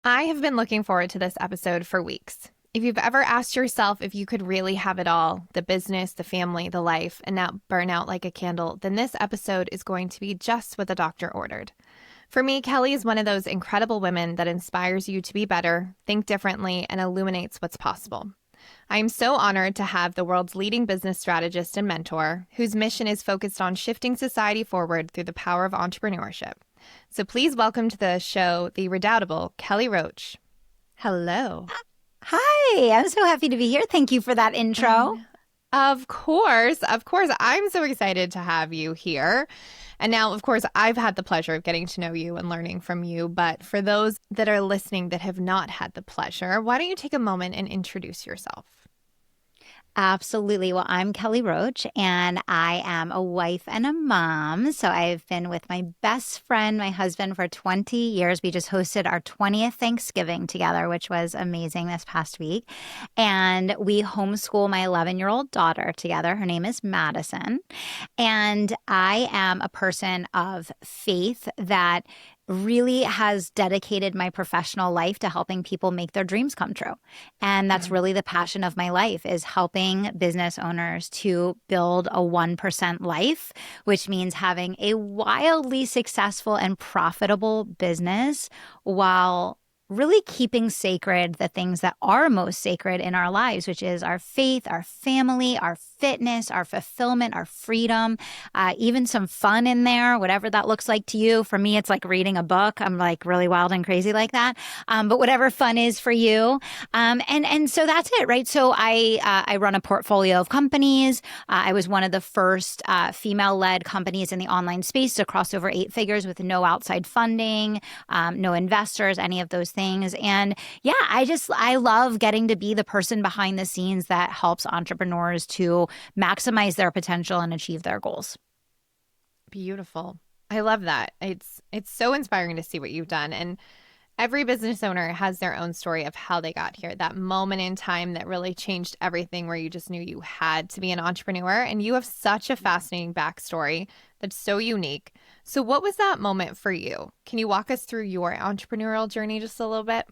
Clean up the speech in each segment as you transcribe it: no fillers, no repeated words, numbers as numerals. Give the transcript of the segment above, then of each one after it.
I have been looking forward to this episode for weeks. If you've ever asked yourself if you could really have it all, the business, the family, the life, and not burn out like a candle, then this episode is going to be just what the doctor ordered. For me, Kelly is one of those incredible women that inspires you to be better, think differently, and illuminates what's possible. I am so honored to have the world's leading business strategist and mentor, whose mission is focused on shifting society forward through the power of entrepreneurship. So please welcome to the show the redoubtable Kelly Roach. Hello. Hi, I'm so happy to be here. Thank you for that intro. Of course. I'm so excited to have you here. And now, of course, I've had the pleasure of getting to know you and learning from you. But for those that are listening that have not had the pleasure, why don't you take a moment and introduce yourself? Absolutely. Well, I'm Kelly Roach, and I am a wife and a mom. So I've been with my best friend, my husband, for 20 years. We just hosted our 20th Thanksgiving together, which was amazing this past week. And we homeschool my 11-year-old daughter together. Her name is Madison. And I am a person of faith that really has dedicated my professional life to helping people make their dreams come true. And that's really the passion of my life, is helping business owners to build a 1% life, which means having a wildly successful and profitable business while really keeping sacred the things that are most sacred in our lives, which is our faith, our family, our fitness, our fulfillment, our freedom, even some fun in there, whatever that looks like to you. For me, it's like reading a book. I'm like really wild and crazy like that. But whatever fun is for you. And so that's it, right? So I run a portfolio of companies. I was one of the first female-led companies in the online space to cross over 8 figures with no outside funding, no investors, any of those things. And yeah, I love getting to be the person behind the scenes that helps entrepreneurs to maximize their potential and achieve their goals. Beautiful. I love that. It's so inspiring to see what you've done. And every business owner has their own story of how they got here, that moment in time that really changed everything, where you just knew you had to be an entrepreneur. And you have such a fascinating backstory that's so unique. So what was that moment for you? Can you walk us through your entrepreneurial journey just a little bit?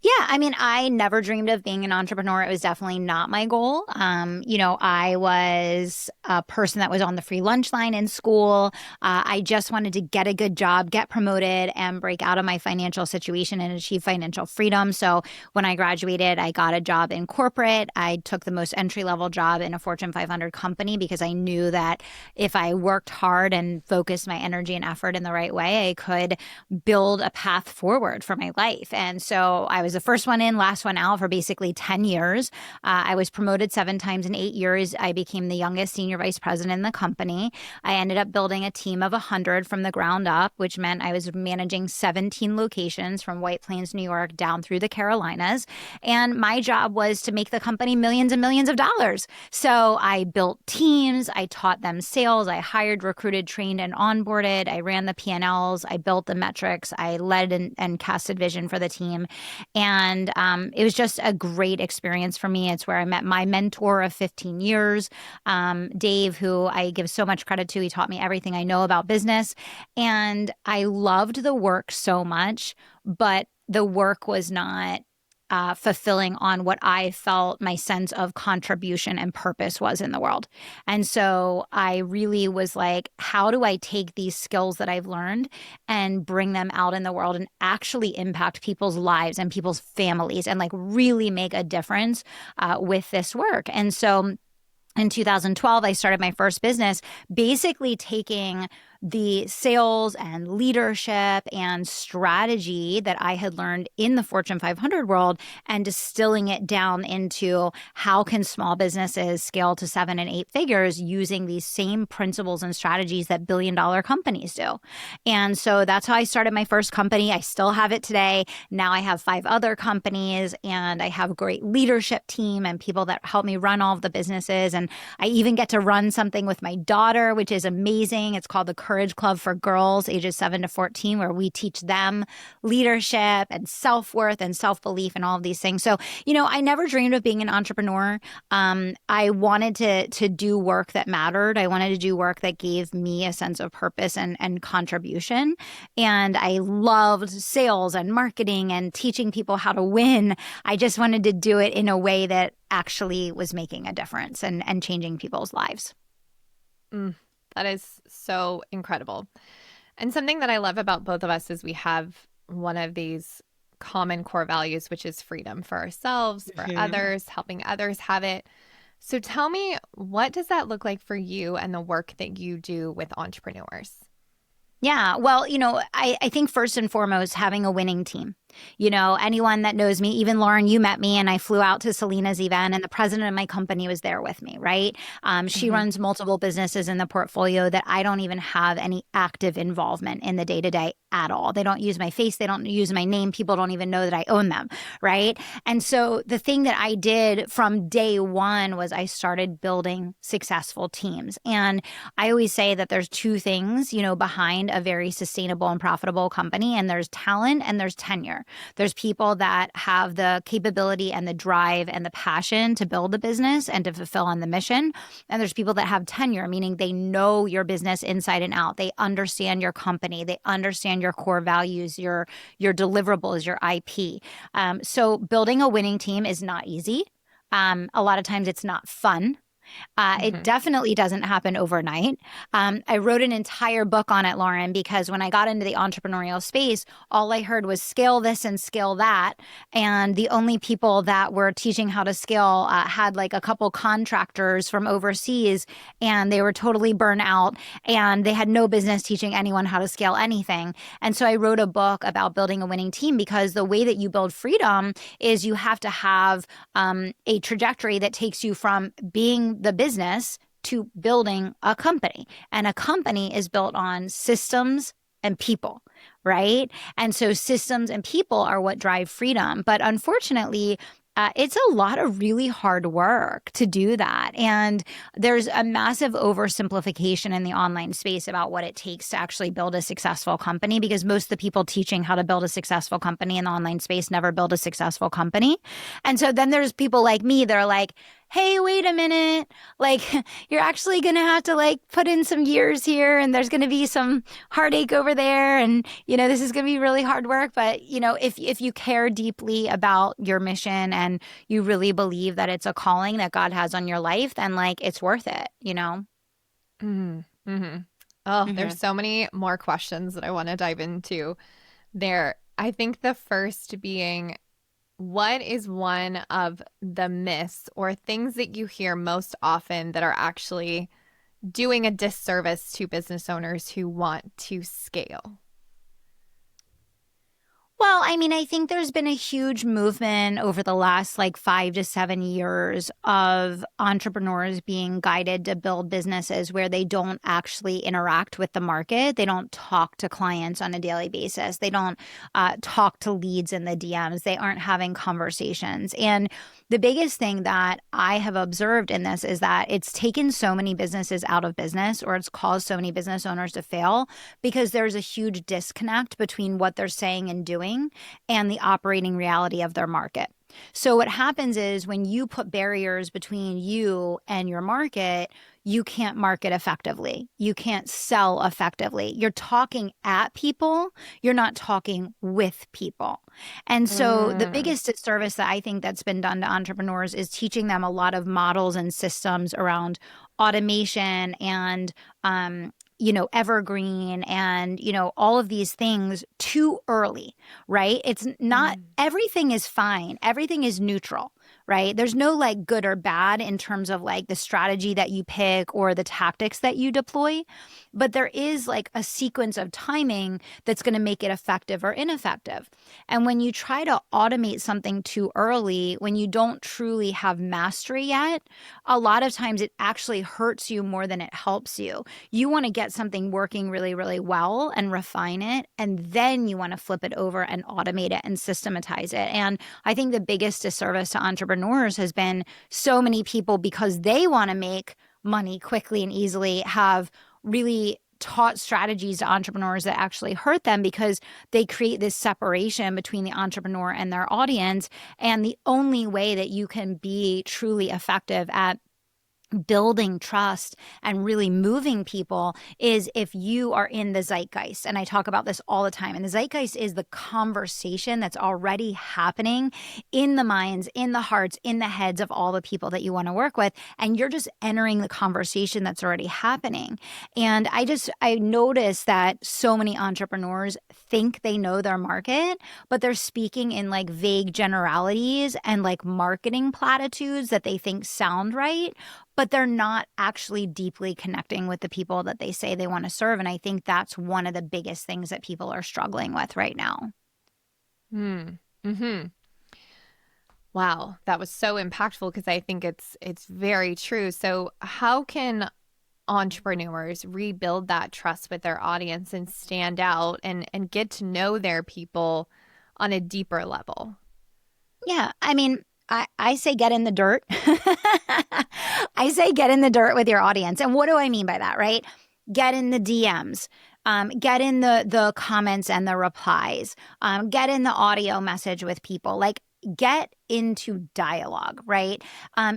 Yeah, I mean, I never dreamed of being an entrepreneur. It was definitely not my goal. I was a person that was on the free lunch line in school. I just wanted to get a good job, get promoted, and break out of my financial situation and achieve financial freedom. So when I graduated, I got a job in corporate. I took the most entry-level job in a Fortune 500 company because I knew that if I worked hard and focused my energy and effort in the right way, I could build a path forward for my life. And so I was the first one in, last one out for basically 10 years. I was promoted 7 times in 8 years. I became the youngest senior vice president in the company. I ended up building a team of 100 from the ground up, which meant I was managing 17 locations from White Plains, New York, down through the Carolinas. And my job was to make the company millions and millions of dollars. So I built teams. I taught them sales. I hired, recruited, trained, and onboarded. I ran the P&Ls. I built the metrics. I led and casted vision for the team. And it was just a great experience for me. It's where I met my mentor of 15 years, Dave, who I give so much credit to. He taught me everything I know about business. And I loved the work so much, but the work was not fulfilling on what I felt my sense of contribution and purpose was in the world. And so I really was like, how do I take these skills that I've learned and bring them out in the world and actually impact people's lives and people's families and like really make a difference with this work? And so in 2012, I started my first business, basically taking the sales and leadership and strategy that I had learned in the Fortune 500 world and distilling it down into how can small businesses scale to 7 and 8 figures using these same principles and strategies that billion-dollar companies do. And so that's how I started my first company. I still have it today. Now I have 5 other companies, and I have a great leadership team and people that help me run all of the businesses. And I even get to run something with my daughter, which is amazing. It's called the Courage Club for girls ages 7 to 14, where we teach them leadership and self-worth and self-belief and all of these things. So, I never dreamed of being an entrepreneur. I wanted to do work that mattered. I wanted to do work that gave me a sense of purpose and contribution. And I loved sales and marketing and teaching people how to win. I just wanted to do it in a way that actually was making a difference and changing people's lives. That is so incredible. And something that I love about both of us is we have one of these common core values, which is freedom for ourselves, for others, helping others have it. So tell me, what does that look like for you and the work that you do with entrepreneurs? Yeah. Well, I think first and foremost, having a winning team. Anyone that knows me, even Lauren, you met me and I flew out to Selena's event and the president of my company was there with me, right? She runs multiple businesses in the portfolio that I don't even have any active involvement in the day-to-day at all. They don't use my face. They don't use my name. People don't even know that I own them, right? And so the thing that I did from day one was I started building successful teams. And I always say that there's two things, behind a very sustainable and profitable company, and there's talent and there's tenure. There's people that have the capability and the drive and the passion to build the business and to fulfill on the mission. And there's people that have tenure, meaning they know your business inside and out. They understand your company. They understand your core values, your deliverables, your IP. So building a winning team is not easy. A lot of times it's not fun. It definitely doesn't happen overnight. I wrote an entire book on it, Lauren, because when I got into the entrepreneurial space, all I heard was scale this and scale that. And the only people that were teaching how to scale had like a couple contractors from overseas, and they were totally burnt out, and they had no business teaching anyone how to scale anything. And so I wrote a book about building a winning team, because the way that you build freedom is you have to have a trajectory that takes you from being the business to building a company. And a company is built on systems and people, right? And so systems and people are what drive freedom. But unfortunately, it's a lot of really hard work to do that. And there's a massive oversimplification in the online space about what it takes to actually build a successful company, because most of the people teaching how to build a successful company in the online space never build a successful company. And so then there's people like me that are like, hey, wait a minute, like you're actually going to have to like put in some years here, and there's going to be some heartache over there. And, this is going to be really hard work. But, if you care deeply about your mission and you really believe that it's a calling that God has on your life, then like it's worth it, There's so many more questions that I want to dive into there. I think the first being, what is one of the myths or things that you hear most often that are actually doing a disservice to business owners who want to scale? Well, I think there's been a huge movement over the last like 5 to 7 years of entrepreneurs being guided to build businesses where they don't actually interact with the market. They don't talk to clients on a daily basis. They don't talk to leads in the DMs. They aren't having conversations. And the biggest thing that I have observed in this is that it's taken so many businesses out of business, or it's caused so many business owners to fail, because there's a huge disconnect between what they're saying and doing and the operating reality of their market. So what happens is when you put barriers between you and your market, you can't market effectively. You can't sell effectively. You're talking at people. You're not talking with people. And so the biggest disservice that I think that's been done to entrepreneurs is teaching them a lot of models and systems around automation and evergreen and, all of these things too early, right? It's not, everything is fine. Everything is neutral, right? There's no like good or bad in terms of like the strategy that you pick or the tactics that you deploy, but there is like a sequence of timing that's going to make it effective or ineffective. And when you try to automate something too early, when you don't truly have mastery yet, a lot of times it actually hurts you more than it helps you. You want to get something working really, really well and refine it, and then you want to flip it over and automate it and systematize it. And I think the biggest disservice to entrepreneurs has been so many people, because they want to make money quickly and easily, have really taught strategies to entrepreneurs that actually hurt them because they create this separation between the entrepreneur and their audience. And the only way that you can be truly effective at building trust and really moving people is if you are in the zeitgeist. And I talk about this all the time. And the zeitgeist is the conversation that's already happening in the minds, in the hearts, in the heads of all the people that you want to work with. And you're just entering the conversation that's already happening. And I notice that so many entrepreneurs think they know their market, but they're speaking in like vague generalities and like marketing platitudes that they think sound right, but they're not actually deeply connecting with the people that they say they want to serve. And I think that's one of the biggest things that people are struggling with right now. Mm-hmm. Wow, that was so impactful because I think it's very true. So how can entrepreneurs rebuild that trust with their audience and stand out and get to know their people on a deeper level? Yeah, I mean, I say get in the dirt. I say get in the dirt with your audience. And what do I mean by that, right? Get in the DMs. Get in the comments and the replies. Get in the audio message with people. Like, get into dialogue, right?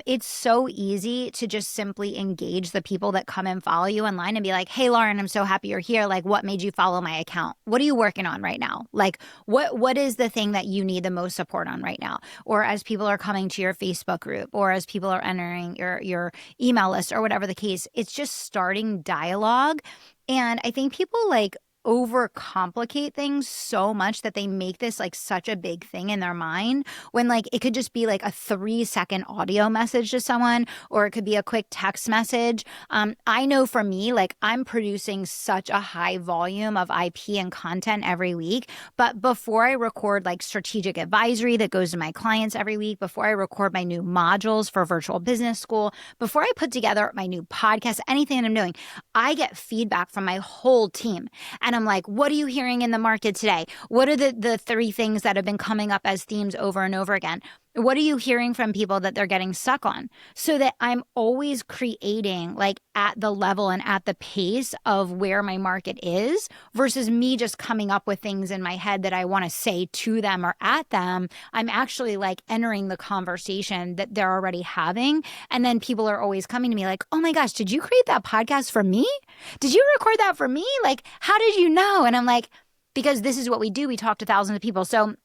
It's so easy to just simply engage the people that come and follow you online and be like, hey, Lauren, I'm so happy you're here. Like, what made you follow my account? What are you working on right now? Like, what is the thing that you need the most support on right now? Or as people are coming to your Facebook group, or as people are entering your email list, or whatever the case, it's just starting dialogue. And I think people like overcomplicate things so much that they make this like such a big thing in their mind, when like it could just be like a 3-second audio message to someone, or it could be a quick text message. I know for me, like I'm producing such a high volume of IP and content every week, but before I record like strategic advisory that goes to my clients every week, before I record my new modules for virtual business school, before I put together my new podcast, anything that I'm doing, I get feedback from my whole team. And I'm like, what are you hearing in the market today? What are the 3 things that have been coming up as themes over and over again? What are you hearing from people that they're getting stuck on? So that I'm always creating like at the level and at the pace of where my market is, versus me just coming up with things in my head that I want to say to them or at them. I'm actually like entering the conversation that they're already having. And then people are always coming to me like, oh my gosh, did you create that podcast for me? Did you record that for me? Like, how did you know? And I'm like, because this is what we do. We talk to thousands of people. So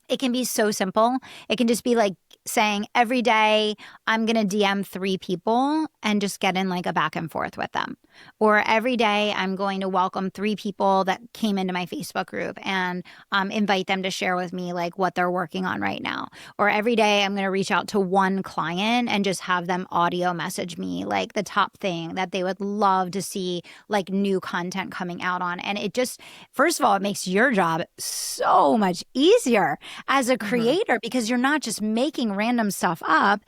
it can be so simple. It can just be like saying every day I'm going to DM 3 people and just get in like a back and forth with them. Or every day I'm going to welcome 3 people that came into my Facebook group and invite them to share with me like what they're working on right now. Or every day I'm going to reach out to 1 client and just have them audio message me like the top thing that they would love to see like new content coming out on. And it just, first of all, it makes your job so much easier as a creator, because you're not just making random stuff up.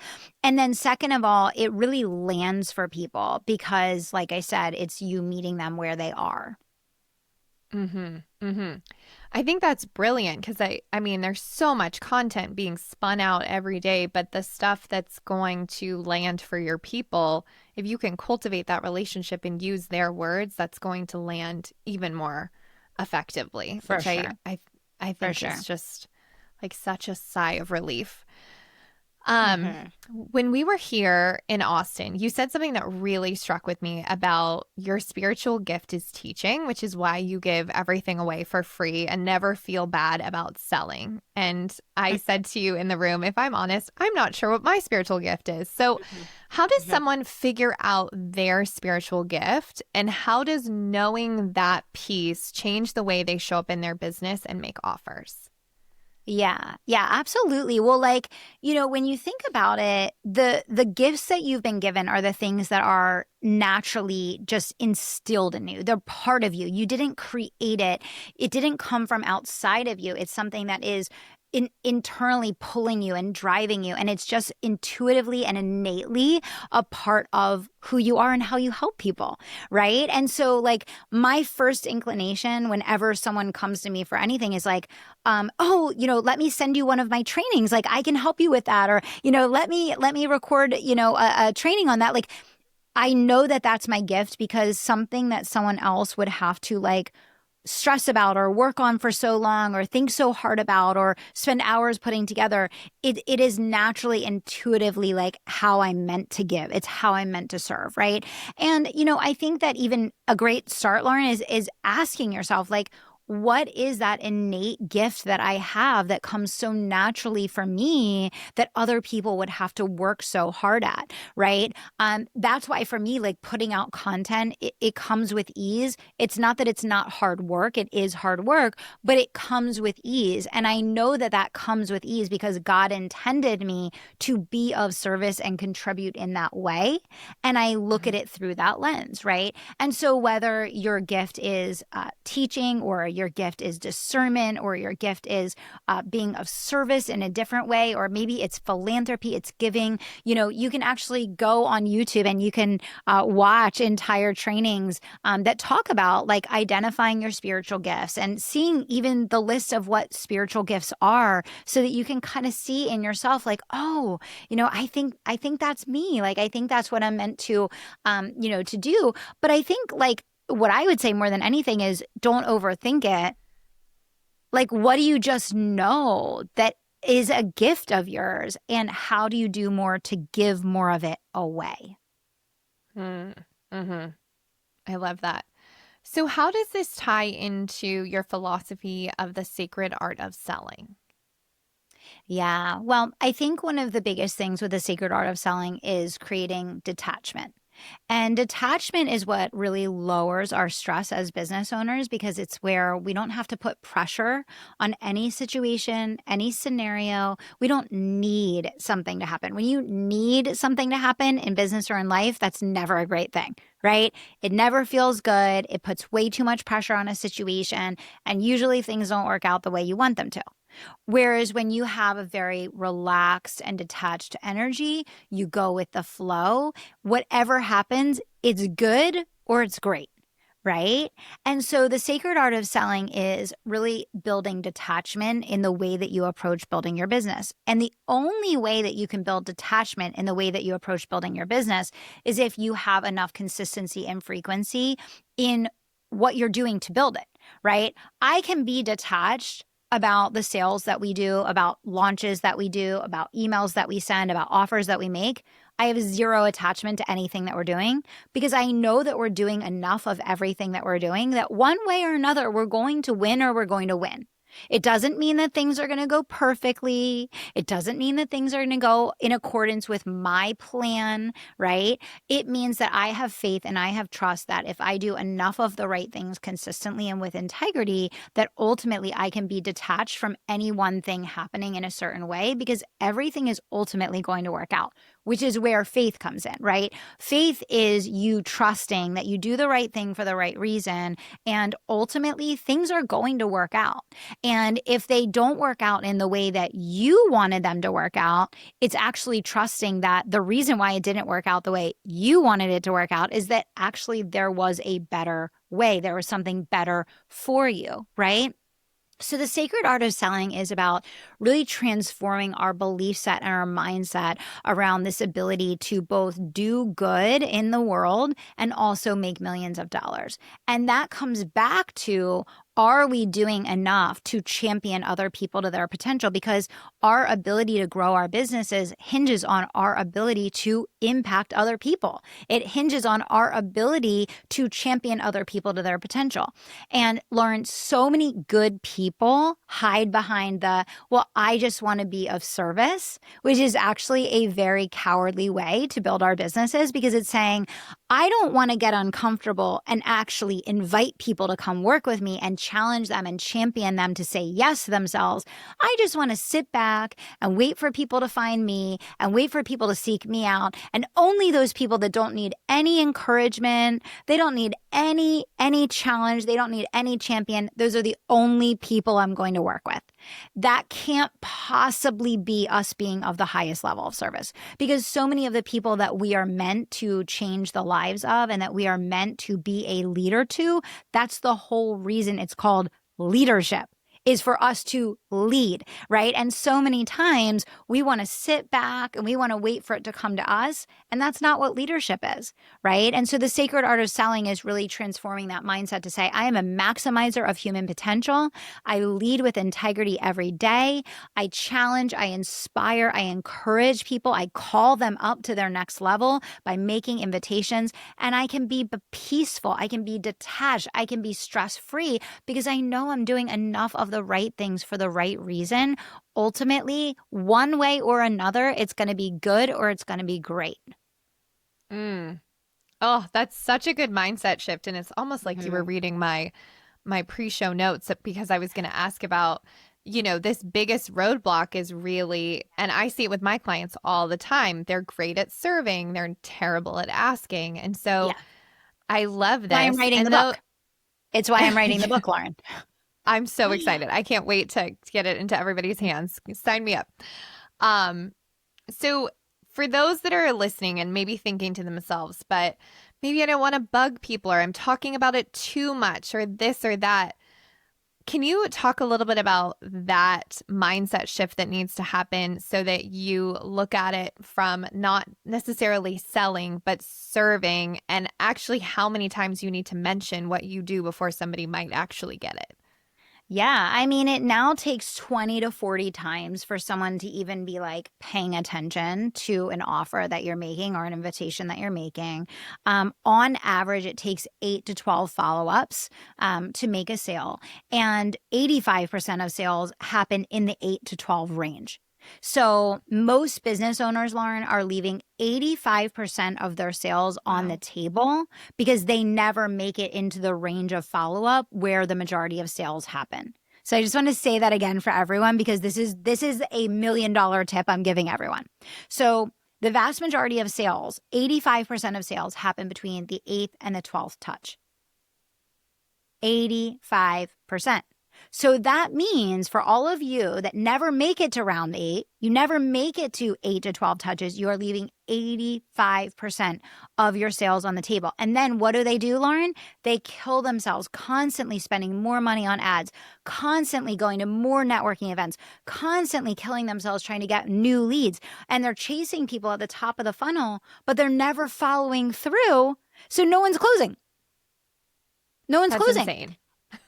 And then second of all, it really lands for people because, like I said, it's you meeting them where they are. I think that's brilliant because I mean, there's so much content being spun out every day, but the stuff that's going to land for your people, if you can cultivate that relationship and use their words, that's going to land even more effectively, For which sure. I For think sure. is just like such a sigh of relief. When we were here in Austin, you said something that really struck with me about your spiritual gift is teaching, which is why you give everything away for free and never feel bad about selling. And I said to you in the room, if I'm honest, I'm not sure what my spiritual gift is. So how does someone figure out their spiritual gift, and how does knowing that piece change the way they show up in their business and make offers? Yeah, absolutely. Well, like, when you think about it, the gifts that you've been given are the things that are naturally just instilled in you. They're part of you. You didn't create it. It didn't come from outside of you. It's something that is internally pulling you and driving you. And it's just intuitively and innately a part of who you are and how you help people, right? And so like my first inclination whenever someone comes to me for anything is like, let me send you one of my trainings. Like I can help you with that. Or, let me record, a training on that. Like I know that that's my gift because something that someone else would have to like stress about or work on for so long or think so hard about or spend hours putting together, it is naturally, intuitively like how I'm meant to give. It's how I'm meant to serve, right? And, I think that even a great start, Lauren, is asking yourself, like, what is that innate gift that I have that comes so naturally for me that other people would have to work so hard at, right? That's why for me, like putting out content, it comes with ease. It's not that it's not hard work. It is hard work, but it comes with ease. And I know that that comes with ease because God intended me to be of service and contribute in that way. And I look at it through that lens, right? And so whether your gift is teaching or your gift is discernment or your gift is being of service in a different way, or maybe it's philanthropy, it's giving, you can actually go on YouTube and you can watch entire trainings that talk about like identifying your spiritual gifts and seeing even the list of what spiritual gifts are so that you can kind of see in yourself like, oh, I think that's me. Like, I think that's what I'm meant to, to do. But I think like what I would say more than anything is don't overthink it. Like, what do you just know that is a gift of yours? And how do you do more to give more of it away? Mm-hmm. I love that. So, how does this tie into your philosophy of the sacred art of selling? Yeah. Well, I think one of the biggest things with the sacred art of selling is creating detachment. And detachment is what really lowers our stress as business owners because it's where we don't have to put pressure on any situation, any scenario. We don't need something to happen. When you need something to happen in business or in life, that's never a great thing, right? It never feels good. It puts way too much pressure on a situation. And usually things don't work out the way you want them to. Whereas when you have a very relaxed and detached energy, you go with the flow. Whatever happens, it's good or it's great, right? And so the sacred art of selling is really building detachment in the way that you approach building your business. And the only way that you can build detachment in the way that you approach building your business is if you have enough consistency and frequency in what you're doing to build it, right? I can be detached about the sales that we do, about launches that we do, about emails that we send, about offers that we make. I have zero attachment to anything that we're doing because I know that we're doing enough of everything that we're doing that one way or another, we're going to win or we're going to win. It doesn't mean that things are going to go perfectly. It doesn't mean that things are going to go in accordance with my plan, right? It means that I have faith and I have trust that if I do enough of the right things consistently and with integrity, that ultimately I can be detached from any one thing happening in a certain way because everything is ultimately going to work out, which is where faith comes in, right? Faith is you trusting that you do the right thing for the right reason, and ultimately things are going to work out. And if they don't work out in the way that you wanted them to work out, it's actually trusting that the reason why it didn't work out the way you wanted it to work out is that actually there was a better way. There was something better for you, right? So the sacred art of selling is about really transforming our belief set and our mindset around this ability to both do good in the world and also make millions of dollars. And that comes back to, are we doing enough to champion other people to their potential? Because our ability to grow our businesses hinges on our ability to impact other people. It hinges on our ability to champion other people to their potential. And Lauren, so many good people hide behind well, I just want to be of service, which is actually a very cowardly way to build our businesses because it's saying, I don't want to get uncomfortable and actually invite people to come work with me and challenge them and champion them to say yes to themselves. I just want to sit back and wait for people to find me and wait for people to seek me out. And only those people that don't need any encouragement, they don't need any challenge, they don't need any champion, those are the only people I'm going to work with. That can't possibly be us being of the highest level of service because so many of the people that we are meant to change the lives of and that we are meant to be a leader to, that's the whole reason it's called leadership. is for us to lead, right? And so many times we want to sit back and we want to wait for it to come to us. And that's not what leadership is, right? And so the sacred art of selling is really transforming that mindset to say, I am a maximizer of human potential. I lead with integrity every day. I challenge, I inspire, I encourage people. I call them up to their next level by making invitations. And I can be peaceful. I can be detached. I can be stress-free because I know I'm doing enough of the right things for the right reason. Ultimately, one way or another, it's going to be good or it's going to be great. Mm. Oh, that's such a good mindset shift. And it's almost like you were reading my pre-show notes because I was going to ask about, this biggest roadblock is really, and I see it with my clients all the time. They're great at serving. They're terrible at asking. And so Yeah. I love Why I'm this. writing the And book. It's why I'm writing the book, Lauren. I'm so excited. I can't wait to get it into everybody's hands. Sign me up. So for those that are listening and maybe thinking to themselves, but maybe I don't want to bug people or I'm talking about it too much or this or that. Can you talk a little bit about that mindset shift that needs to happen so that you look at it from not necessarily selling, but serving, and actually how many times you need to mention what you do before somebody might actually get it? Yeah, I mean, it now takes 20 to 40 times for someone to even be like paying attention to an offer that you're making or an invitation that you're making. On average, it takes 8 to 12 follow-ups to make a sale. And 85% of sales happen in the 8 to 12 range. So most business owners, Lauren, are leaving 85% of their sales on the table because they never make it into the range of follow-up where the majority of sales happen. So I just want to say that again for everyone because this is a $1 million tip I'm giving everyone. So the vast majority of sales, 85% of sales happen between the 8th and the 12th touch. 85%. So that means for all of you that never make it to round 8, you never make it to 8 to 12 touches, you are leaving 85% of your sales on the table. And then what do, Lauren? They kill themselves, constantly spending more money on ads, constantly going to more networking events, constantly killing themselves trying to get new leads. And they're chasing people at the top of the funnel, but they're never following through. So no one's closing. No one's That's closing. Insane.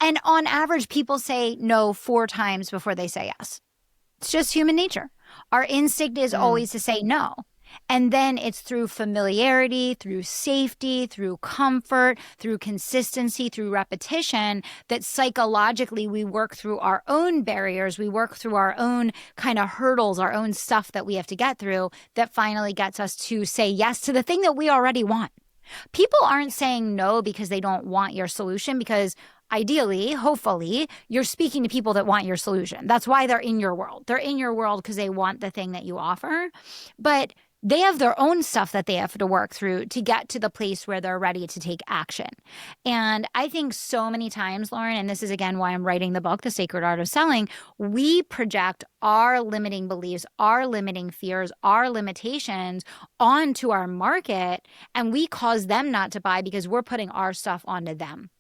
And on average, people say no 4 times before they say yes. It's just human nature. Our instinct is always to say no. And then it's through familiarity, through safety, through comfort, through consistency, through repetition, that psychologically we work through our own barriers. We work through our own kind of hurdles, our own stuff that we have to get through that finally gets us to say yes to the thing that we already want. People aren't saying no because they don't want your solution, because ideally, hopefully, you're speaking to people that want your solution. That's why they're in your world. They're in your world because they want the thing that you offer. But they have their own stuff that they have to work through to get to the place where they're ready to take action. And I think so many times, Lauren, and this is again why I'm writing the book, The Sacred Art of Selling, we project our limiting beliefs, our limiting fears, our limitations onto our market, and we cause them not to buy because we're putting our stuff onto them.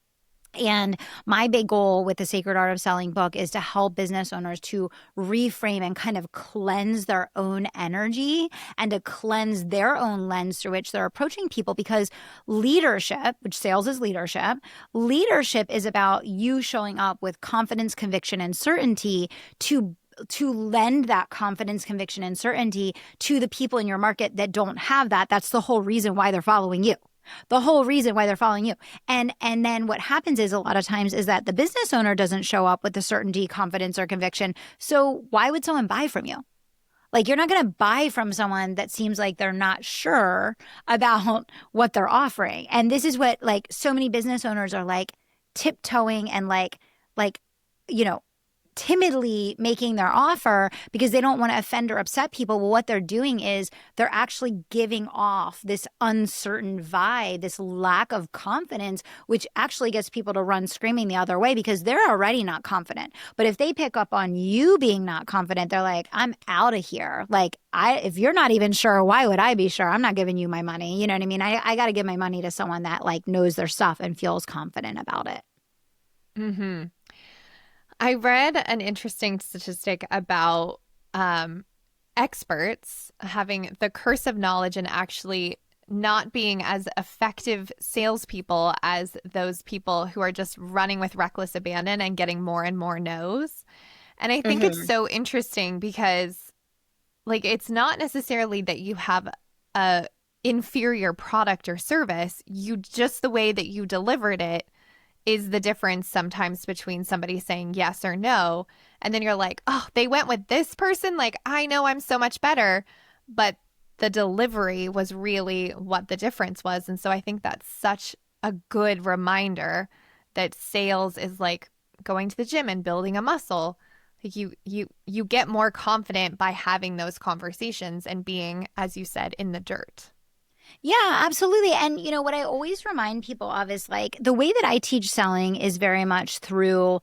And my big goal with the Sacred Art of Selling book is to help business owners to reframe and kind of cleanse their own energy and to cleanse their own lens through which they're approaching people, because leadership, which sales is leadership is about you showing up with confidence, conviction, and certainty to lend that confidence, conviction, and certainty to the people in your market that don't have that. That's the whole reason why they're following you. The whole reason why they're following you. And then what happens is a lot of times is that the business owner doesn't show up with the certainty, confidence, or conviction. So why would someone buy from you? Like, you're not going to buy from someone that seems like they're not sure about what they're offering. And this is what like so many business owners are like tiptoeing and like, timidly making their offer because they don't want to offend or upset people. Well, what they're doing is they're actually giving off this uncertain vibe, this lack of confidence, which actually gets people to run screaming the other way because they're already not confident. But if they pick up on you being not confident, they're like, I'm out of here. Like, if you're not even sure, why would I be sure? I'm not giving you my money. You know what I mean? I got to give my money to someone that like knows their stuff and feels confident about it. Mm-hmm. I read an interesting statistic about experts having the curse of knowledge and actually not being as effective salespeople as those people who are just running with reckless abandon and getting more and more no's. And I think it's Hmm. so interesting because, like, it's not necessarily that you have a inferior product or service. You just the way that you delivered it is the difference sometimes between somebody saying yes or no. And then you're like, oh, they went with this person. Like, I know I'm so much better. But the delivery was really what the difference was. And so I think that's such a good reminder that sales is like going to the gym and building a muscle. Like you get more confident by having those conversations and being, as you said, in the dirt. Yeah, absolutely. And what I always remind people of is like the way that I teach selling is very much through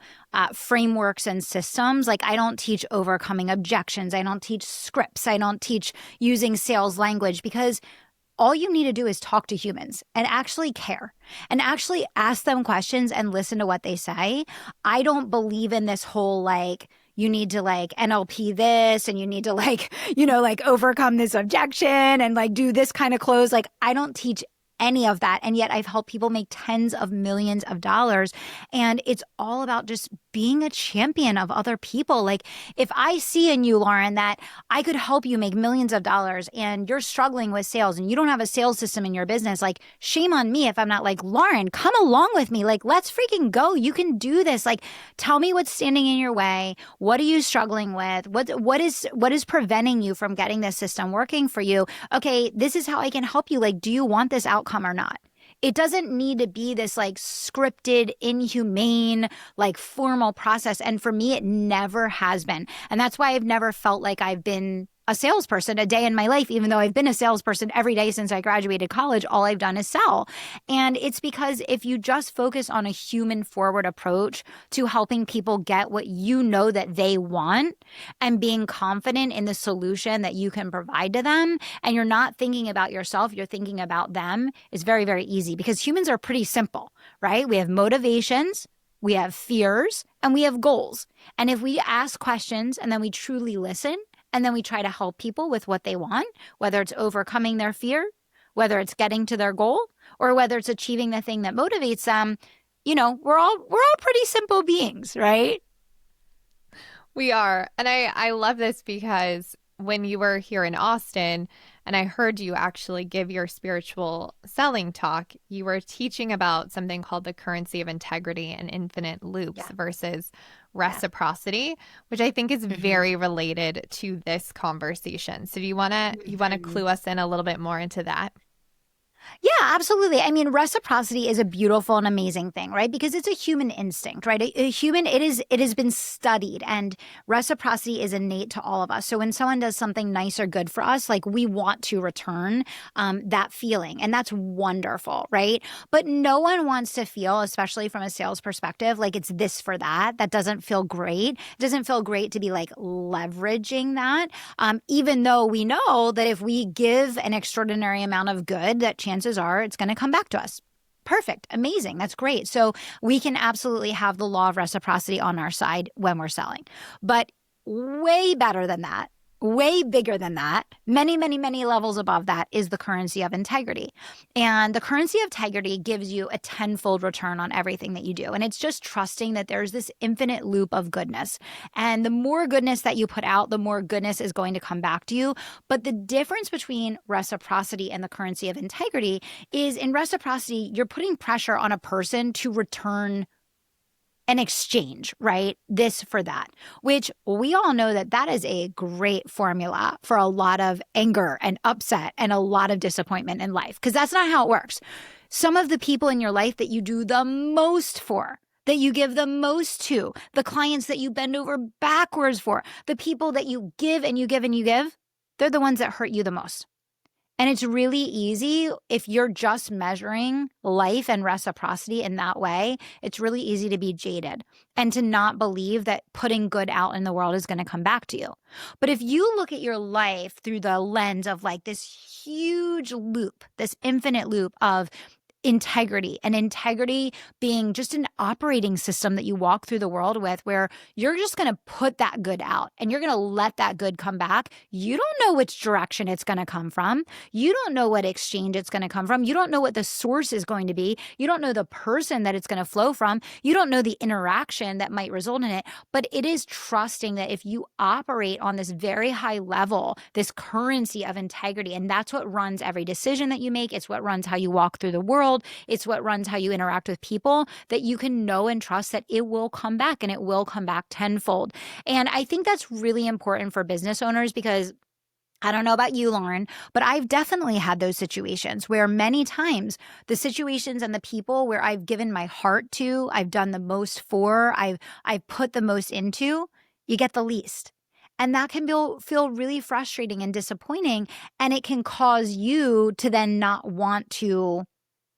frameworks and systems. Like I don't teach overcoming objections. I don't teach scripts. I don't teach using sales language because all you need to do is talk to humans and actually care and actually ask them questions and listen to what they say. I don't believe in this whole like, you need to like NLP this and you need to like, like overcome this objection and like do this kind of close. Like, I don't teach any of that. And yet I've helped people make tens of millions of dollars. And it's all about just being a champion of other people. Like if I see in you, Lauren, that I could help you make millions of dollars and you're struggling with sales and you don't have a sales system in your business, like shame on me if I'm not like, Lauren, come along with me. Like, let's freaking go. You can do this. Like, tell me what's standing in your way. What are you struggling with? What is preventing you from getting this system working for you? Okay, this is how I can help you. Like, do you want this outcome or not? It doesn't need to be this like scripted, inhumane, like formal process. And for me, it never has been. And that's why I've never felt like I've been a salesperson a day in my life, even though I've been a salesperson every day since I graduated college. All I've done is sell. And it's because if you just focus on a human forward approach to helping people get what you know that they want and being confident in the solution that you can provide to them, and you're not thinking about yourself, you're thinking about them, is very, very easy because humans are pretty simple, right? We have motivations, we have fears, and we have goals. And if we ask questions and then we truly listen, and then we try to help people with what they want, whether it's overcoming their fear, whether it's getting to their goal, or whether it's achieving the thing that motivates them, we're all pretty simple beings, right? We are. And I love this because when you were here in Austin and I heard you actually give your spiritual selling talk, you were teaching about something called the currency of integrity and infinite loops Yeah. versus Yeah. reciprocity, which I think is Hmm. very related to this conversation. So do you want to clue us in a little bit more into that? Yeah, absolutely. I mean, reciprocity is a beautiful and amazing thing, right? Because it's a human instinct, right? A human, it has been studied, and reciprocity is innate to all of us. So when someone does something nice or good for us, like we want to return that feeling, and that's wonderful, right? But no one wants to feel, especially from a sales perspective, like it's this for that. That doesn't feel great. It doesn't feel great to be like leveraging that, even though we know that if we give an extraordinary amount of good, that chances are it's going to come back to us. Perfect. Amazing. That's great. So we can absolutely have the law of reciprocity on our side when we're selling. But way better than that, way bigger than that, many, many, many levels above that is the currency of integrity. And the currency of integrity gives you a tenfold return on everything that you do. And it's just trusting that there's this infinite loop of goodness. And the more goodness that you put out, the more goodness is going to come back to you. But the difference between reciprocity and the currency of integrity is in reciprocity, you're putting pressure on a person to return an exchange, right? This for that, which we all know that that is a great formula for a lot of anger and upset and a lot of disappointment in life, because that's not how it works. Some of the people in your life that you do the most for, that you give the most to, the clients that you bend over backwards for, the people that you give and you give and you give, they're the ones that hurt you the most. And it's really easy if you're just measuring life and reciprocity in that way. It's really easy to be jaded and to not believe that putting good out in the world is going to come back to you. But if you look at your life through the lens of like this huge loop, this infinite loop of integrity, and integrity being just an operating system that you walk through the world with, where you're just going to put that good out and you're going to let that good come back. You don't know which direction it's going to come from. You don't know what exchange it's going to come from. You don't know what the source is going to be. You don't know the person that it's going to flow from. You don't know the interaction that might result in it. But it is trusting that if you operate on this very high level, this currency of integrity, and that's what runs every decision that you make. It's what runs how you walk through the world. It's what runs how you interact with people, that you can know and trust that it will come back, and it will come back tenfold. And I think that's really important for business owners, because I don't know about you, Lauren, but I've definitely had those situations where many times the situations and the people where I've given my heart to, I've done the most for, I've put the most into, you get the least. And that can feel really frustrating and disappointing. And it can cause you to then not want to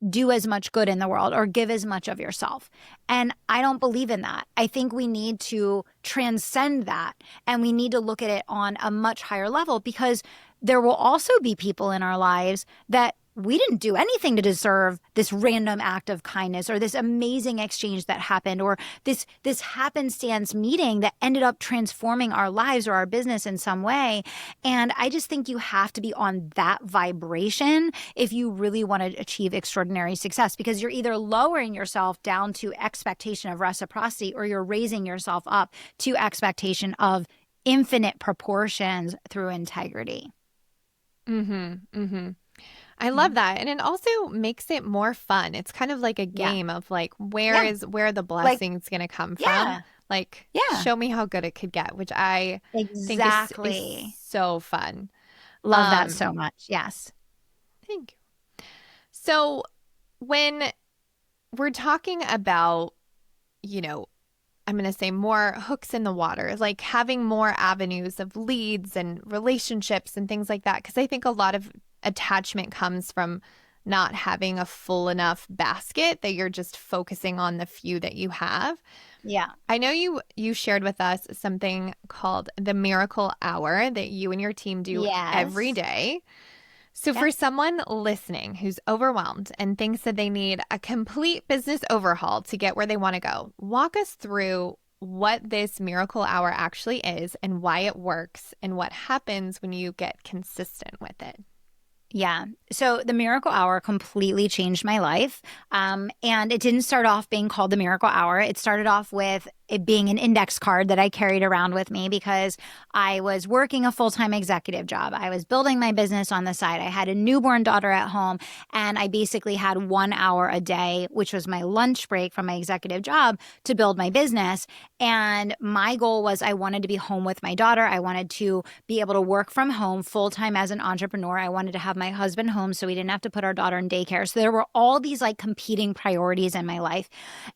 do as much good in the world or give as much of yourself. And I don't believe in that. I think we need to transcend that, and we need to look at it on a much higher level, because there will also be people in our lives that we didn't do anything to deserve this random act of kindness, or this amazing exchange that happened, or this happenstance meeting that ended up transforming our lives or our business in some way. And I just think you have to be on that vibration if you really want to achieve extraordinary success, because you're either lowering yourself down to expectation of reciprocity, or you're raising yourself up to expectation of infinite proportions through integrity. I love that. And it also makes it more fun. It's kind of like a Yeah. game of like, where Yeah. the blessing's going to come Yeah. from? Like, Yeah. show me how good it could get, which I think Exactly. is so fun. Love that so much. Yes. Thank you. So when we're talking about, I'm going to say more hooks in the water, like having more avenues of leads and relationships and things like that, because I think a lot of attachment comes from not having a full enough basket, that you're just focusing on the few that you have. Yeah. I know you shared with us something called the Miracle Hour that you and your team do every Yes. day. So Yep. for someone listening who's overwhelmed and thinks that they need a complete business overhaul to get where they want to go, walk us through what this Miracle Hour actually is and why it works and what happens when you get consistent with it. Yeah. So the Miracle Hour completely changed my life. And it didn't start off being called the Miracle Hour. It started off with it being an index card that I carried around with me, because I was working a full-time executive job. I was building my business on the side. I had a newborn daughter at home, and I basically had 1 hour a day, which was my lunch break from my executive job, to build my business. And my goal was I wanted to be home with my daughter. I wanted to be able to work from home full-time as an entrepreneur. I wanted to have my husband home so we didn't have to put our daughter in daycare. So there were all these like competing priorities in my life.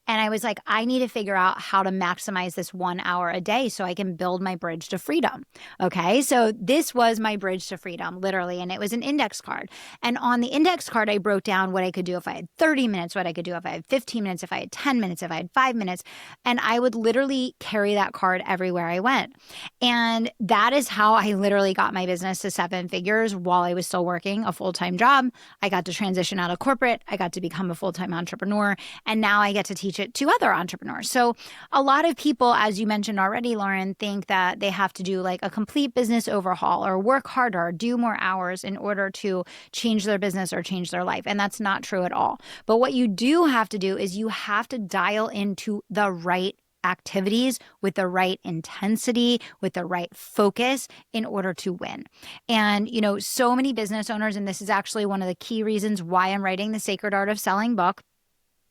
And I was like, I need to figure out how to maximize this 1 hour a day so I can build my bridge to freedom. Okay. So this was my bridge to freedom, literally. And it was an index card. And on the index card, I broke down what I could do if I had 30 minutes, what I could do if I had 15 minutes, if I had 10 minutes, if I had 5 minutes. And I would literally carry that card everywhere I went. And that is how I literally got my business to 7 figures while I was still working a full-time job. I got to transition out of corporate. I got to become a full-time entrepreneur. And now I get to teach it to other entrepreneurs. So a lot of people, as you mentioned already, Lauren, think that they have to do like a complete business overhaul or work harder, do more hours in order to change their business or change their life. And that's not true at all. But what you do have to do is you have to dial into the right activities with the right intensity, with the right focus in order to win. And, so many business owners, and this is actually one of the key reasons why I'm writing the Sacred Art of Selling book.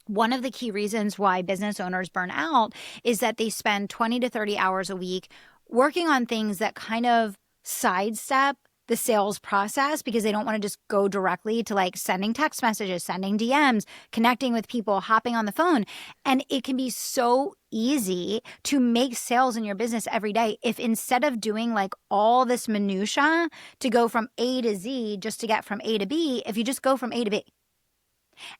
One of the key reasons why business owners burn out is that they spend 20 to 30 hours a week working on things that kind of sidestep the sales process, because they don't want to just go directly to like sending text messages, sending DMs, connecting with people, hopping on the phone. And it can be so easy to make sales in your business every day if instead of doing like all this minutia to go from A to Z just to get from A to B, if you just go from A to B.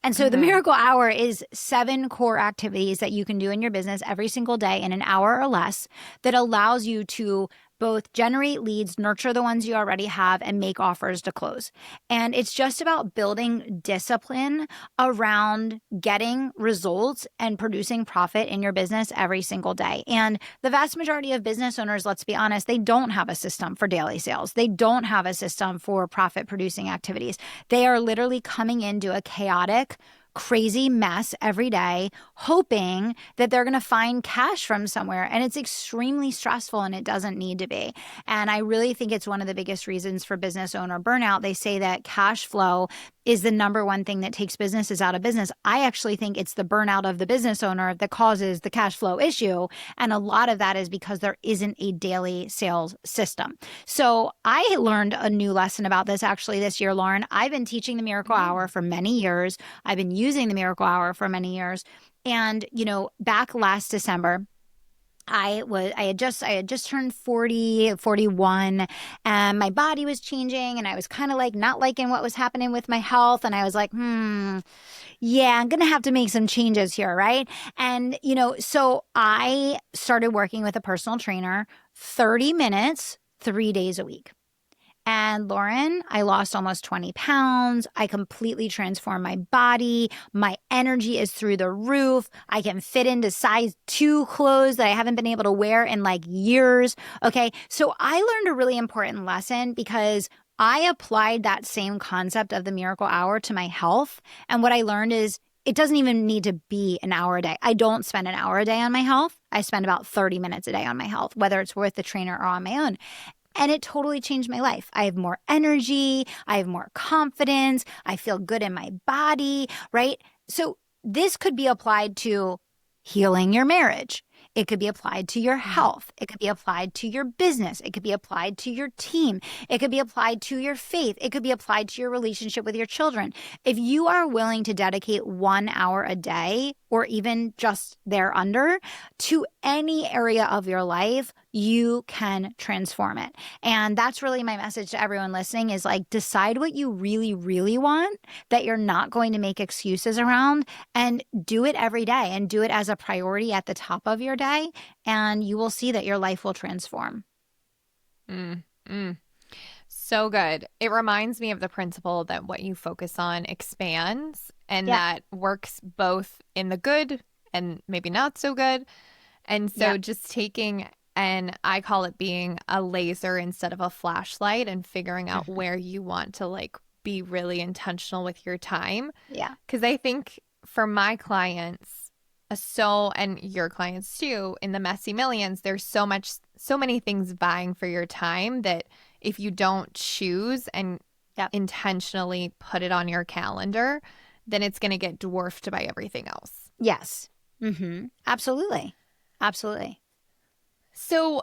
And so the Miracle Hour is 7 core activities that you can do in your business every single day in an hour or less that allows you to both generate leads, nurture the ones you already have, and make offers to close. And it's just about building discipline around getting results and producing profit in your business every single day. And the vast majority of business owners, let's be honest, they don't have a system for daily sales. They don't have a system for profit producing activities. They are literally coming into a chaotic, crazy mess every day, hoping that they're going to find cash from somewhere. And it's extremely stressful, and it doesn't need to be. And I really think it's one of the biggest reasons for business owner burnout. They say that cash flow is the number one thing that takes businesses out of business. I actually think it's the burnout of the business owner that causes the cash flow issue. And a lot of that is because there isn't a daily sales system. So I learned a new lesson about this actually this year, Lauren. I've been teaching the Miracle Hour for many years. I've been using the Miracle Hour for many years. And, back last December, I had just turned 40, 41, and my body was changing, and I was kind of like not liking what was happening with my health. And I was like, yeah, I'm going to have to make some changes here. Right. And, so I started working with a personal trainer, 30 minutes, 3 days a week. And Lauren, I lost almost 20 pounds. I completely transformed my body. My energy is through the roof. I can fit into size 2 clothes that I haven't been able to wear in like years. Okay. So I learned a really important lesson because I applied that same concept of the Miracle Hour to my health. And what I learned is it doesn't even need to be an hour a day. I don't spend an hour a day on my health. I spend about 30 minutes a day on my health, whether it's with the trainer or on my own. And it totally changed my life. I have more energy. I have more confidence. I feel good in my body, right? So this could be applied to healing your marriage. It could be applied to your health. It could be applied to your business. It could be applied to your team. It could be applied to your faith. It could be applied to your relationship with your children. If you are willing to dedicate 1 hour a day, or even just thereunder, to any area of your life, you can transform it. And that's really my message to everyone listening is like, decide what you really, really want, that you're not going to make excuses around, and do it every day and do it as a priority at the top of your day. And you will see that your life will transform. So good. It reminds me of the principle that what you focus on expands, and that works both in the good and maybe not so good. And so just taking, and I call it being a laser instead of a flashlight, and figuring out where you want to like be really intentional with your time. Yeah. Because I think for my clients, and your clients too, in the messy millions, there's so many things vying for your time that if you don't choose and intentionally put it on your calendar, then it's going to get dwarfed by everything else. Yes. Absolutely. Absolutely. So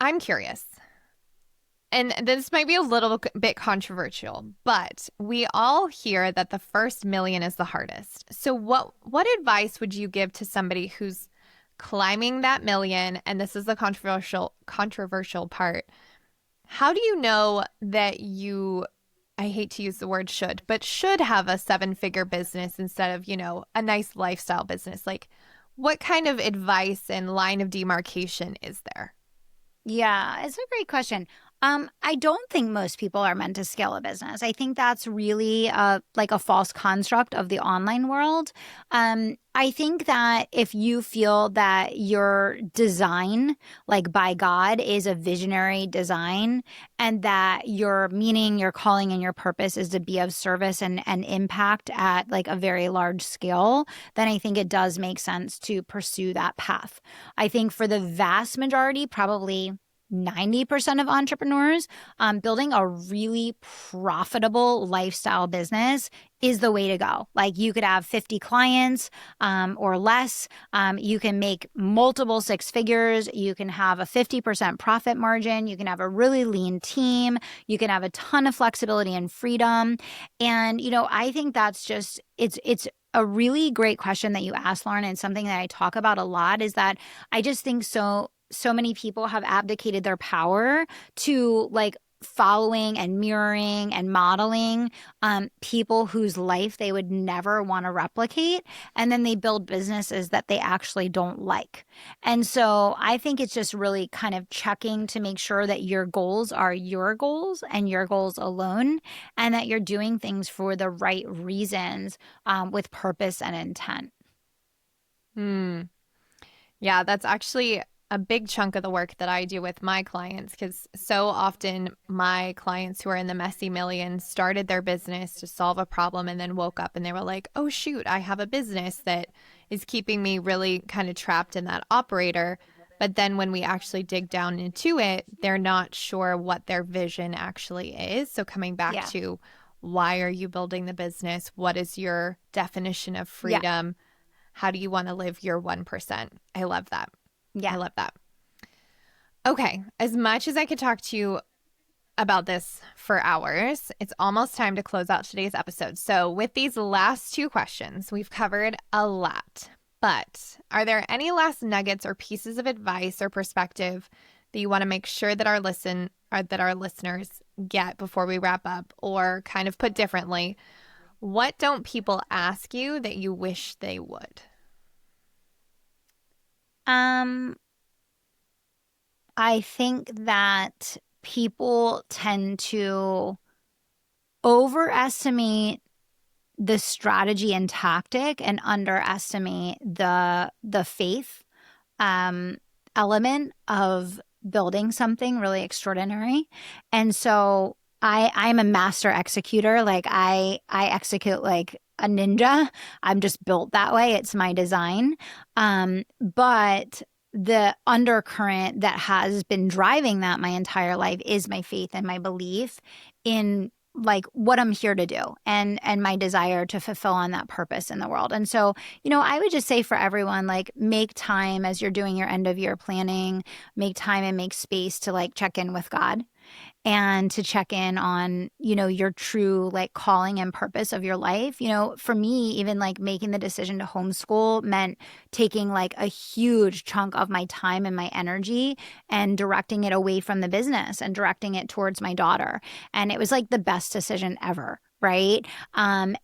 I'm curious, and this might be a little bit controversial, but we all hear that the first million is the hardest. So what advice would you give to somebody who's climbing that million? And this is the controversial part. How do you know that I hate to use the word should have a 7-figure business instead of, a nice lifestyle business? Like, what kind of advice and line of demarcation is there? Yeah, it's a great question. I don't think most people are meant to scale a business. I think that's really like a false construct of the online world. I think that if you feel that your design, like by God, is a visionary design, and that your meaning, your calling, and your purpose is to be of service and impact at like a very large scale, then I think it does make sense to pursue that path. I think for the vast majority, probably 90% of entrepreneurs, building a really profitable lifestyle business is the way to go. Like, you could have 50 clients or less. You can make multiple 6 figures. You can have a 50% profit margin. You can have a really lean team. You can have a ton of flexibility and freedom. And, I think that's just, it's a really great question that you asked, Lauren, and something that I talk about a lot is that I just think so many people have abdicated their power to like following and mirroring and modeling people whose life they would never want to replicate. And then they build businesses that they actually don't like. And so I think it's just really kind of checking to make sure that your goals are your goals and your goals alone, and that you're doing things for the right reasons with purpose and intent. Yeah, that's actually a big chunk of the work that I do with my clients, because so often my clients who are in the messy millions started their business to solve a problem and then woke up and they were like, oh, shoot, I have a business that is keeping me really kind of trapped in that operator. But then when we actually dig down into it, they're not sure what their vision actually is. So coming back to, why are you building the business? What is your definition of freedom? How do you want to live your 1%? I love that. I love that. Okay, as much as I could talk to you about this for hours, it's almost time to close out today's episode. So with these last two questions, we've covered a lot. But are there any last nuggets or pieces of advice or perspective that you want to make sure that our listeners get before we wrap up? Or kind of put differently, what don't people ask you that you wish they would? I think that people tend to overestimate the strategy and tactic and underestimate the faith element of building something really extraordinary. And so I'm a master executor. Like I execute like a ninja. I'm just built that way. It's my design. But the undercurrent that has been driving that my entire life is my faith and my belief in like what I'm here to do and my desire to fulfill on that purpose in the world. And so, I would just say for everyone, like, make time as you're doing your end of year planning, make time and make space to like check in with God and to check in on, your true like calling and purpose of your life. For me, even like making the decision to homeschool meant taking like a huge chunk of my time and my energy and directing it away from the business and directing it towards my daughter. And it was like the best decision ever. Right. And,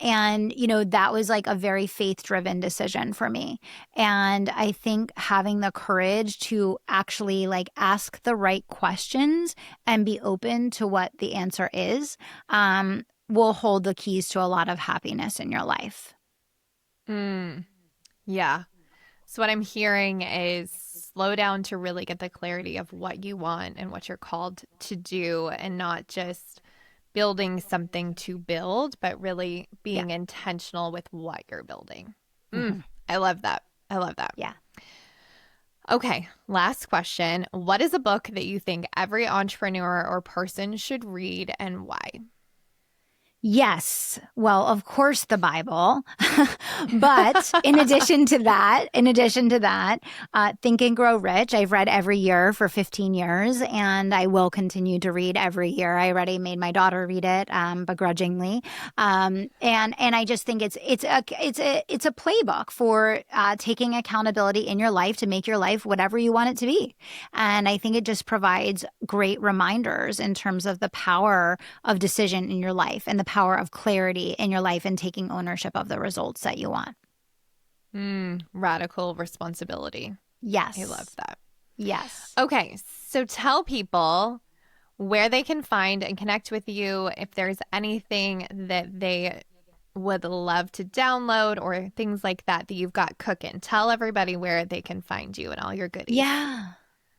that was like a very faith-driven decision for me. And I think having the courage to actually like ask the right questions and be open to what the answer is will hold the keys to a lot of happiness in your life. Yeah. So what I'm hearing is slow down to really get the clarity of what you want and what you're called to do, and not just building something to build, but really being intentional with what you're building. I love that. I love that. Yeah. Okay, last question. What is a book that you think every entrepreneur or person should read, and why? Yes. Well, of course, the Bible. But in addition to that, Think and Grow Rich, I've read every year for 15 years, and I will continue to read every year. I already made my daughter read it, begrudgingly. And I just think it's a playbook for taking accountability in your life to make your life whatever you want it to be. And I think it just provides great reminders in terms of the power of decision in your life and the power of clarity in your life and taking ownership of the results that you want. Radical responsibility. Yes. I love that. Yes. Okay, so tell people where they can find and connect with you, if there's anything that they would love to download or things like that you've got cooking. Tell everybody where they can find you and all your goodies. Yeah.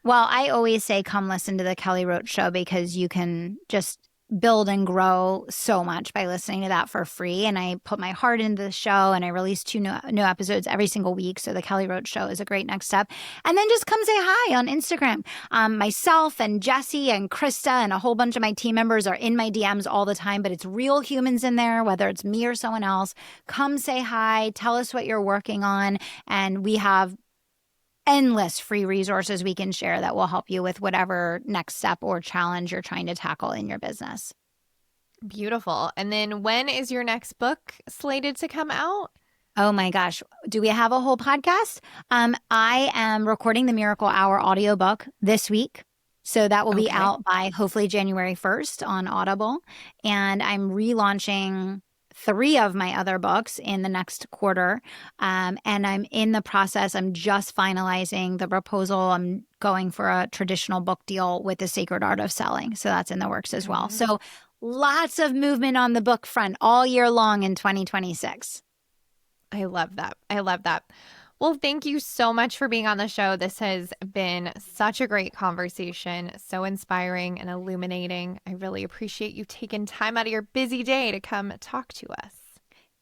Well, I always say come listen to the Kelly Roach Show, because you can just build and grow so much by listening to that for free. And I put my heart into the show, and I release 2 new episodes every single week. So the Kelly Roach Show is a great next step. And then just come say hi on Instagram. Myself and Jesse and Krista and a whole bunch of my team members are in my DMs all the time, but it's real humans in there, whether it's me or someone else. Come say hi, tell us what you're working on. And we have endless free resources we can share that will help you with whatever next step or challenge you're trying to tackle in your business. Beautiful. And then when is your next book slated to come out? Oh my gosh. Do we have a whole podcast? I am recording the Miracle Hour audiobook this week. So that will be Okay. out by hopefully January 1st on Audible. And I'm relaunching 3 of my other books in the next quarter. And I'm in the process. I'm just finalizing the proposal. I'm going for a traditional book deal with the Sacred Art of Selling. So that's in the works as well. So lots of movement on the book front all year long in 2026. I love that. I love that. Well, thank you so much for being on the show. This has been such a great conversation, so inspiring and illuminating. I really appreciate you taking time out of your busy day to come talk to us.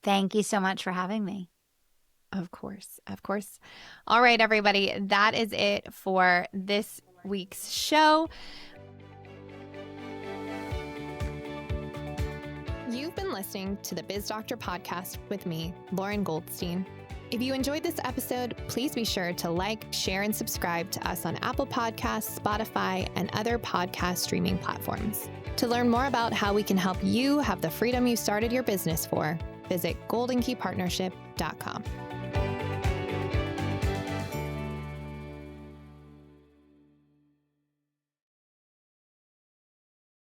Thank you so much for having me. Of course. Of course. All right, everybody. That is it for this week's show. You've been listening to the Biz Doctor podcast with me, Lauren Goldstein. If you enjoyed this episode, please be sure to like, share, and subscribe to us on Apple Podcasts, Spotify, and other podcast streaming platforms. To learn more about how we can help you have the freedom you started your business for, visit goldenkeypartnership.com.